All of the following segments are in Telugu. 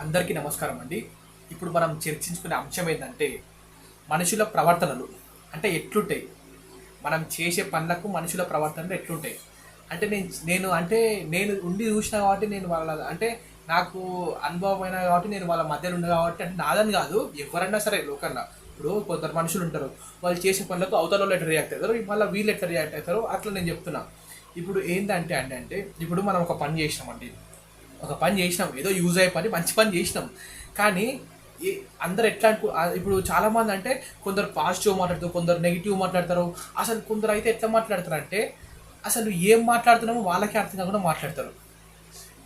అందరికీ నమస్కారం అండి. ఇప్పుడు మనం చర్చించుకునే అంశం ఏంటంటే మనుషుల ప్రవర్తనలు అంటే ఎట్లుంటాయి. మనం చేసే పనులకు మనుషుల ప్రవర్తనలు ఎట్లుంటాయి. అంటే నేను ఉండి చూసిన కాబట్టి నేను వాళ్ళ అంటే నాకు అనుభవమైన కాబట్టి నేను వాళ్ళ మధ్యలో ఉన్నా కాబట్టి అంటే నాదని కాదు, ఎవరన్నా సరే లోకల్లా. ఇప్పుడు కొందరు మనుషులు ఉంటారు, వాళ్ళు చేసే పనులకు అవతల వాళ్ళు ఎట్లా రియాక్ట్ అవుతారు, మళ్ళీ వీళ్ళు ఎట్లా రియాక్ట్ అవుతారు, అట్లా నేను చెప్తున్నా. ఇప్పుడు ఏంటంటే ఇప్పుడు మనం ఒక పని చేసినామండి, ఒక పని చేసినాం, ఏదో యూజ్ అయ్యే పని, మంచి పని చేసినాం. కానీ అందరు ఎట్లా ఇప్పుడు చాలామంది అంటే కొందరు పాజిటివ్ మాట్లాడతారు, కొందరు నెగిటివ్ మాట్లాడతారు. అసలు కొందరు అయితే ఎట్లా మాట్లాడతారు అంటే అసలు ఏం మాట్లాడుతున్నామో వాళ్ళకే అర్థం కాకుండా మాట్లాడతారు.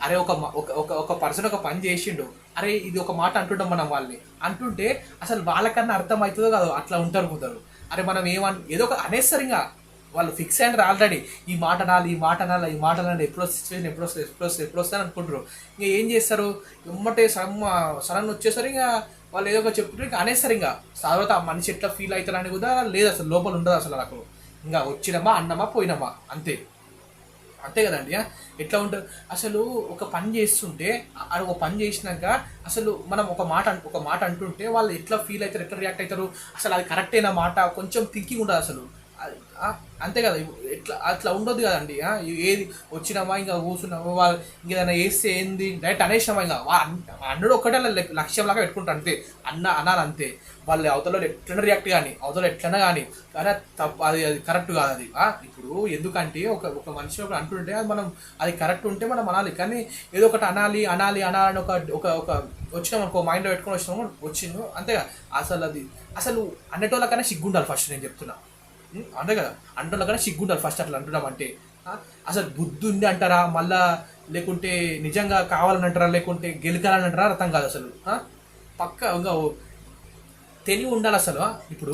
అరే ఒక ఒక ఒక ఒక పర్సన్ ఒక పని చేసిండు, అరే ఇది ఒక మాట అంటుంటాం మనం వాళ్ళని అంటుంటే అసలు వాళ్ళకన్నా అర్థం అవుతుందో కాదు, అట్లా ఉంటారు కొందరు. అరే మనం ఏదో ఒక అనేస్తారు, ఇంకా వాళ్ళు ఫిక్స్ అయ్యారు ఆల్రెడీ. ఈ మాట అనాలి, ఈ మాట అనాలి, ఈ మాట అనాలి, ఎప్పుడు సిచ్యువేషన్ ఎప్పుడు వస్తుంది అనుకుంటారు. ఇంకా ఏం చేస్తారు, ఎమ్మటే సడన్ వచ్చేసరి ఇంకా వాళ్ళు ఏదో ఒక చెప్తుంటారు, ఇంకా అనేస్తారు. ఇంకా తర్వాత ఆ మనిషి ఎట్లా ఫీల్ అవుతారని కూడా లేదు, అసలు లోపల ఉండదు అసలు నాకు. ఇంకా వచ్చినమా అన్నమా పోయినమా అంతే. అంతే కదండి. ఎట్లా ఉంటుంది అసలు ఒక పని చేస్తుంటే, అది ఒక పని చేసినాక అసలు మనం ఒక మాట అంటుంటే వాళ్ళు ఎట్లా ఫీల్ అవుతారు, ఎట్లా రియాక్ట్ అవుతారు, అసలు అది కరెక్ట్ అయిన మాట కొంచెం థింకింగ్ ఉండదు అసలు. అంతే కదా. ఎట్లా అట్లా ఉండొద్దు కదండి. ఏది వచ్చినామా ఇంకా కూర్చున్నామా, వాళ్ళు ఇంకేదైనా వేస్తే ఏంది డైరెక్ట్ అనేసినామా, ఇంకా అన్నడు ఒక్కటే లక్ష్యంలాగా పెట్టుకుంటారు అంతే. అన్నారు అంతే. వాళ్ళు అవతల ఎట్లన్నా రియాక్ట్ కానీ, అవతల ఎట్లన్నా కానీ తప్పు, అది కరెక్ట్ కాదు అది. ఇప్పుడు ఎందుకంటే ఒక మనిషి ఒకటి అంటుంటే అది మనం, అది కరెక్ట్ ఉంటే మనం అనాలి. కానీ ఏదో ఒకటి అనాలని ఒక వచ్చినాం అనుకో, మైండ్లో పెట్టుకొని వచ్చిండు అంతేగా. అసలు అనేటోళ్ళకన్నా సిగ్గుండాలి ఫస్ట్, నేను చెప్తున్నా. అంతే కదా. అంటున్నా కానీ సిగ్గుండాలి ఫస్ట్ అట్లా అంటున్నామంటే. అసలు బుద్ధి ఉంది అంటారా మళ్ళా, లేకుంటే నిజంగా కావాలని అంటారా, లేకుంటే గెలకాలని అంటారా అర్థం కాదు అసలు. పక్క ఇంకా తెలివి ఉండాలి అసలు. ఇప్పుడు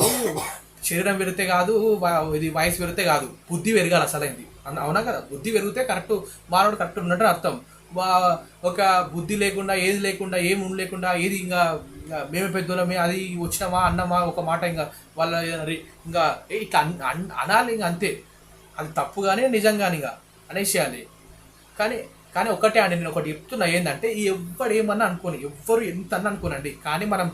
శరీరం పెరిగితే కాదు, ఇది వయసు పెరిగితే కాదు, బుద్ధి పెరగాలి అసలు అయింది. అవునా కదా. బుద్ధి పెరిగితే కరెక్ట్, మానవుడు కరెక్ట్ ఉన్నట్టు అర్థం. ఒక బుద్ధి లేకుండా, ఏది లేకుండా, ఏం లేకుండా, ఏది ఇంకా మేమే పెద్దోళ్ళమే, అది వచ్చినామా అన్నమా ఒక మాట, ఇంకా వాళ్ళ ఇంకా ఇట్లా అనాలి ఇంకా అంతే. అది తప్పు కానీ నిజం కానీ ఇంకా అనేసేయాలి. కానీ కానీ ఒకటే అండి, నేను ఒకటి చెప్తున్నా ఏంటంటే, ఎవ్వరు ఏమన్నా అనుకోని, ఎవ్వరు ఎంత అన్నా అనుకోనండి, కానీ మనం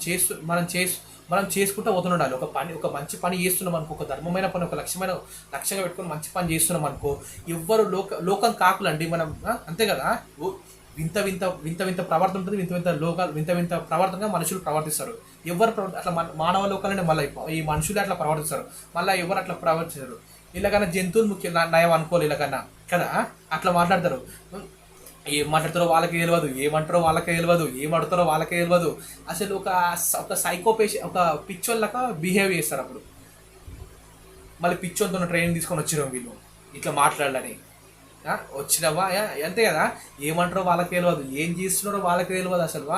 చేసుకుంటూ పోతుండాలి. ఒక మంచి పని చేస్తున్నాం అనుకో, ఒక ధర్మమైన పని, ఒక లక్ష్యంగా పెట్టుకొని మంచి పని చేస్తున్నాం అనుకో, ఎవ్వరు లోకం కాకులండి మనం. అంతే కదా. వింత వింత వింత వింత ప్రవర్తన ఉంటుంది, వింత వింత ప్రవర్తనగా మనుషులు ప్రవర్తిస్తారు. అట్లా మానవ లోకాలనే మళ్ళీ ఈ మనుషులు అట్లా ప్రవర్తిస్తారు. మళ్ళీ ఎవరు అట్లా ప్రవర్తిస్తారు. ఇలాగన్నా జంతువులు ముఖ్య నయం అనుకోవాలి ఇలాగన్నా కదా. అట్లా మాట్లాడతారు. ఏం మాట్లాడతారో వాళ్ళకి తెలియదు, ఏమంటారో వాళ్ళకే తెలియదు, ఏం ఆడుతారో వాళ్ళకే తెలియదు. అసలు ఒక ఒక పిచ్చోళ్ళక బిహేవ్ చేస్తారు. అప్పుడు మళ్ళీ పిచ్చోళ్ళతో ట్రైనింగ్ తీసుకొని వచ్చినాం వీళ్ళు ఇట్లా మాట్లాడాలని. వచ్చినవా అంతే కదా. ఏమంటారో వాళ్ళకి తెలియదు, ఏం చేస్తున్నారో వాళ్ళకి తెలియదు అసలు.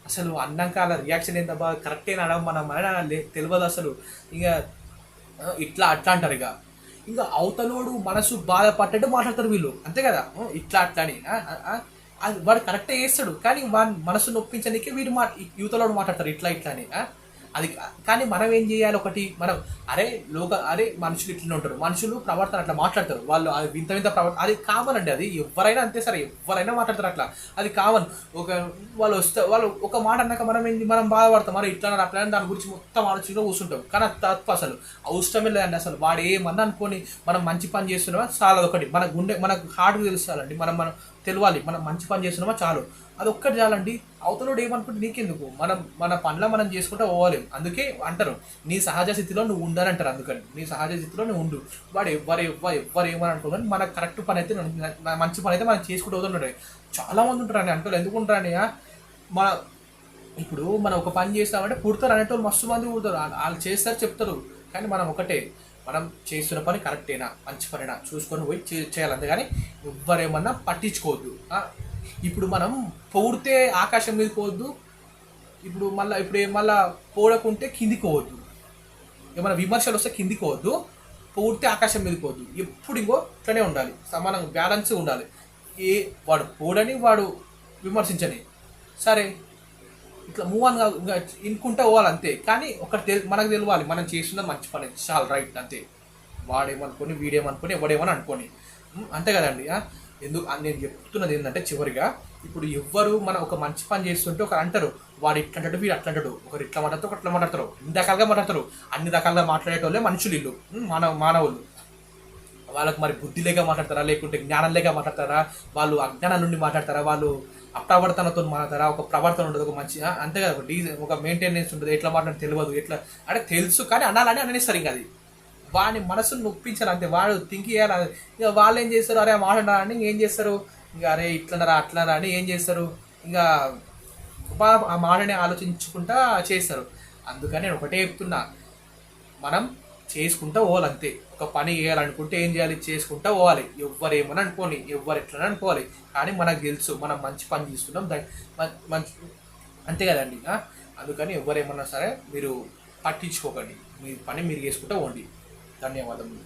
అసలు అన్నాక అలా రియాక్షన్ ఏంటబ్బా, కరెక్టేనా అడగ మనం తెలియదు అసలు. ఇక ఇట్లా అట్లా అంటారు. ఇంకా అవతలోడు మనసు బాధపడ్డట్టు మాట్లాడతారు వీళ్ళు. అంతే కదా. ఇట్లా అట్లా అని వాడు కరెక్టే చేస్తాడు, కానీ వాడి మనసు నొప్పించడానికి వీడు యువతలోడు మాట్లాడతారు ఇట్లా ఇట్లా అని. అది కానీ మనం ఏం చేయాలి, మనం అరే మనుషులు ఇట్లనే ఉంటారు, మనుషులు ప్రవర్తన అట్లా మాట్లాడతారు, వాళ్ళు అది వింత వింత ప్రవర్తన, అది కామన్ అండి. అది ఎవరైనా అంతే సరే, ఎవరైనా మాట్లాడతారు అట్లా, అది కామన్. వాళ్ళు ఒక మాట అన్నాక మనం బాధపడతాం, మరి ఇట్లా అట్లా దాని గురించి మొత్తం ఆలోచనలో కూర్చుంటాం. కానీ అది తప్పు, అసలు అవసరమే లేదండి. అసలు వాడు ఏమన్నా అనుకొని మనం మంచి పని చేస్తున్నామా చాలా, ఒకటి మనకు హార్డ్గా తెలుస్తాలండి. మనం తెలియాలి మనం మంచి పని చేస్తున్నామా చాలు, అది ఒక్కటి చాలండి. అవతలోడు ఏమనుకుంటే నీకెందుకు, మన పనిలో మనం చేసుకుంటూ పోవాలి. అందుకే అంటారు నీ సహజ స్థితిలో నువ్వు ఉండాలని అంటారు. అందుకని నీ సహజ స్థితిలో నువ్వు ఉండు. వాడు ఎవ్వరు ఏమని అనుకోవాలి, మన కరెక్ట్ పని అయితే, మంచి పని అయితే మనం చేసుకుంటూ అవుతుంటారు. చాలా మంది ఉంటారండి అంటూ ఎందుకు ఉంటారని. ఇప్పుడు మనం ఒక పని చేస్తామంటే పుడతారు అనేటోళ్ళు మస్తు మంది పుడతారు, వాళ్ళు చేస్తారు చెప్తారు. కానీ మనం చేస్తున్న పని కరెక్టేనా, మంచి పనినా చూసుకొని పోయి చేయాలి. అంతేగాని ఎవ్వరేమన్నా పట్టించుకోవద్దు. ఇప్పుడు మనం పొగిడితే ఆకాశం మీద పోవద్దు, ఇప్పుడు మళ్ళీ పోడకుంటే కిందికి పోవద్దు. ఏమైనా విమర్శలు వస్తే కిందికి పోవద్దు, పొగిడితే ఆకాశం మీద పోవద్దు. ఎప్పుడు ఇంకో ఇట్లనే ఉండాలి, సమానంగా బ్యాలెన్స్ ఉండాలి. వాడు పోడని వాడు విమర్శించని సరే, ఇట్లా మూవ్ ఆన్ ఇంకా ఇనుకుంటా పోవాలి అంతే. కానీ మనకు తెలియాలి మనం చేస్తున్నది మంచి పని, చాలా రైట్ అంతే. వాడేమనుకొని వీడేమనుకొని ఎవడేమని అనుకోని అంతే కదండి. ఎందుకు నేను చెప్తున్నది ఏంటంటే చివరిగా, ఇప్పుడు ఎవ్వరు మనం ఒక మంచి పని చేస్తుంటే ఒకరు అంటారు వాడు ఇట్లా అంటాడు వీడు అట్లా అంటాడు, ఒకరు ఇట్లా మాట్లాడతారు ఒకరు అట్లా మాట్లాడతారు, అన్ని రకాలుగా మాట్లాడతారు. అన్ని రకాలుగా మాట్లాడేటోళ్ళే మనుషులు వీళ్ళు, మానవులు. వాళ్ళకి మరి బుద్ధి లేక మాట్లాడతారా, లేకుంటే జ్ఞానం లేక మాట్లాడతారా, వాళ్ళు అజ్ఞానం నుండి మాట్లాడతారా, వాళ్ళు అప్రవర్తనతో మాట్లాడతారా, ఒక ప్రవర్తన ఉంటుంది ఒక మంచి అంతే కదా, ఒక మెయింటెనెన్స్ ఉంటుంది, ఎట్లా మాట్లాడి తెలియదు, ఎట్లా అంటే తెలుసు కానీ అనాలని అనేస్తారు. ఇంకా అది వాని మనసును నొప్పించారు అంతే, వాడు థింక్ చేయాలి. ఇక వాళ్ళు ఏం చేస్తారు, అరే మాట్లాడాలని ఏం చేస్తారు, ఇంకా అరే ఇట్లనరా అట్లనరా అని ఏం చేస్తారు, ఇంకా ఆ మాటని ఆలోచించుకుంటా చేస్తారు. అందుకని నేను ఒకటే చెప్తున్నా, మనం చేసుకుంటూ పోవాలి అంతే. ఒక పని చేయాలనుకుంటే ఏం చేయాలి, చేసుకుంటూ పోవాలి. ఎవ్వరేమని అనుకోని, ఎవ్వరు ఎట్లని అనుకోవాలి, కానీ మనకు తెలుసు మనం మంచి పని చేస్తున్నాం మంచి అంతే కదండి. అందుకని ఎవరేమన్నా సరే మీరు పట్టించుకోకండి, మీ పని మీరు చేసుకుంటూ పోండి. ధన్యవాదములు.